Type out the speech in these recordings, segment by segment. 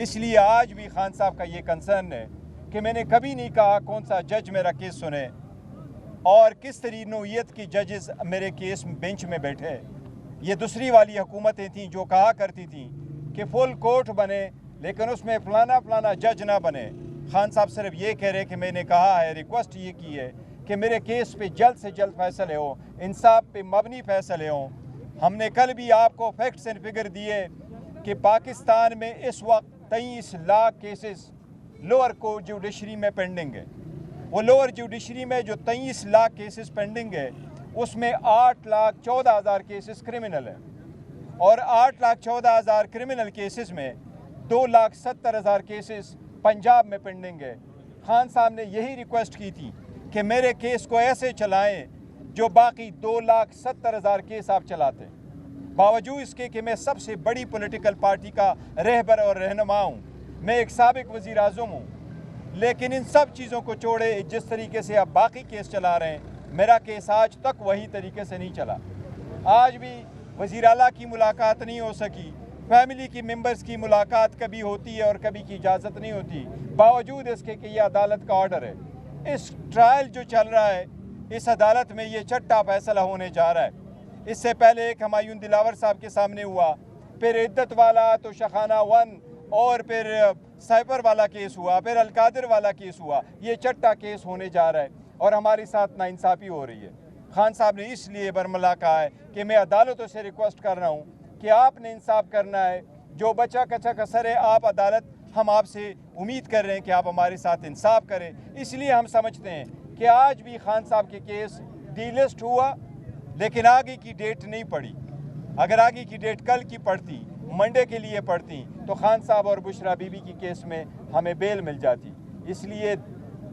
اس لیے آج بھی خان صاحب کا یہ کنسرن ہے کہ میں نے کبھی نہیں کہا کون سا جج میرا کیس سنے اور کس طرح نوعیت کی ججز میرے کیس بینچ میں بیٹھے. یہ دوسری والی حکومتیں تھیں جو کہا کرتی تھیں کہ فل کورٹ بنے لیکن اس میں فلانا جج نہ بنے. خان صاحب صرف یہ کہہ رہے کہ میں نے کہا ہے، ریکویسٹ یہ کی ہے کہ میرے کیس پہ جلد سے جلد فیصلے ہوں، انصاف پہ مبنی فیصلے ہوں. ہم نے کل بھی آپ کو فیکٹس اینڈ فگر دیے کہ پاکستان میں اس وقت 23 lakh cases lower court judiciary میں پینڈنگ ہے. وہ لوور جوڈیشری میں جو 23 لاکھ کیسز پینڈنگ ہے اس میں 8,14,000 کیسز کرمنل ہیں، اور 8,14,000 کرمنل کیسز میں 2,70,000 کیسز پنجاب میں پینڈنگ ہے. خان صاحب نے یہی ریکویسٹ کی تھی کہ میرے کیس کو ایسے چلائیں جو باقی 2,70,000 کیس آپ چلاتے ہیں. باوجود اس کے کہ میں سب سے بڑی پولیٹیکل پارٹی کا رہبر اور رہنما ہوں، میں ایک سابق وزیر اعظم ہوں، لیکن ان سب چیزوں کو چھوڑے جس طریقے سے آپ باقی کیس چلا رہے ہیں میرا کیس آج تک وہی طریقے سے نہیں چلا. آج بھی وزیر اعلیٰ کی ملاقات نہیں ہو سکی، فیملی کی ممبرز کی ملاقات کبھی ہوتی ہے اور کبھی کی اجازت نہیں ہوتی، باوجود اس کے کہ یہ عدالت کا آرڈر ہے. اس ٹرائل جو چل رہا ہے اس عدالت میں یہ چھٹا فیصلہ ہونے جا رہا ہے. اس سے پہلے ایک ہمایون دلاور صاحب کے سامنے ہوا، پھر عدت والا تو شخانہ 1 اور پھر سائپر والا کیس ہوا، پھر القادر والا کیس ہوا. یہ چھٹا کیس ہونے جا رہا ہے اور ہمارے ساتھ ناانصافی ہو رہی ہے. خان صاحب نے اس لیے برملا کہا ہے کہ میں عدالتوں سے ریکویسٹ کر رہا ہوں کہ آپ نے انصاف کرنا ہے. جو بچا کچا کسر ہے آپ عدالت، ہم آپ سے امید کر رہے ہیں کہ آپ ہمارے ساتھ انصاف کریں. اس لیے ہم سمجھتے ہیں کہ آج بھی خان صاحب کے کیس ڈی لسٹ ہوا لیکن آگے کی ڈیٹ نہیں پڑی. اگر آگے کی ڈیٹ کل کی پڑتی، منڈے کے لیے پڑتی، تو خان صاحب اور بشرا بی بی کی کیس میں ہمیں بیل مل جاتی. اس لیے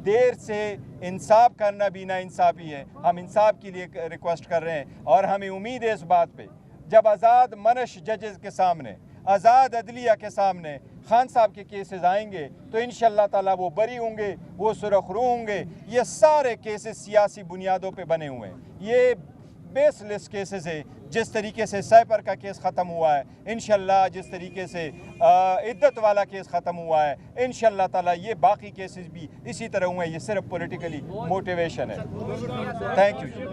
دیر سے انصاف کرنا بھی نا انصافی ہے. ہم انصاف کے لیے ریکویسٹ کر رہے ہیں اور ہمیں امید ہے اس بات پہ جب آزاد منش ججز کے سامنے، آزاد عدلیہ کے سامنے خان صاحب کے کیسز آئیں گے تو انشاءاللہ تعالیٰ وہ بری ہوں گے، وہ سرخرو ہوں گے. یہ سارے کیسز سیاسی بنیادوں پہ بنے ہوئے ہیں، یہ بیس لیس کیسز ہے. جس طریقے سے سائپر کا کیس ختم ہوا ہے انشاءاللہ، جس طریقے سے عدت والا کیس ختم ہوا ہے انشاءاللہ تعالیٰ یہ باقی کیسز بھی اسی طرح ہوئے ہیں. یہ صرف پولیٹیکلی موٹیویشن ہے. تھینک یو جی.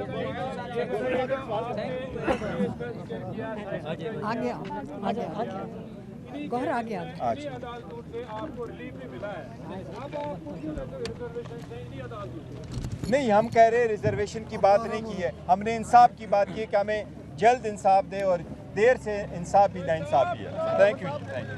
نہیں، ہم کہہ رہے ریزرویشن کی بات نہیں کی ہے، ہم نے انصاف کی بات کی کہ ہمیں جلد انصاف دے اور دیر سے انصاف بھی نا انصافی ہے. Thank you.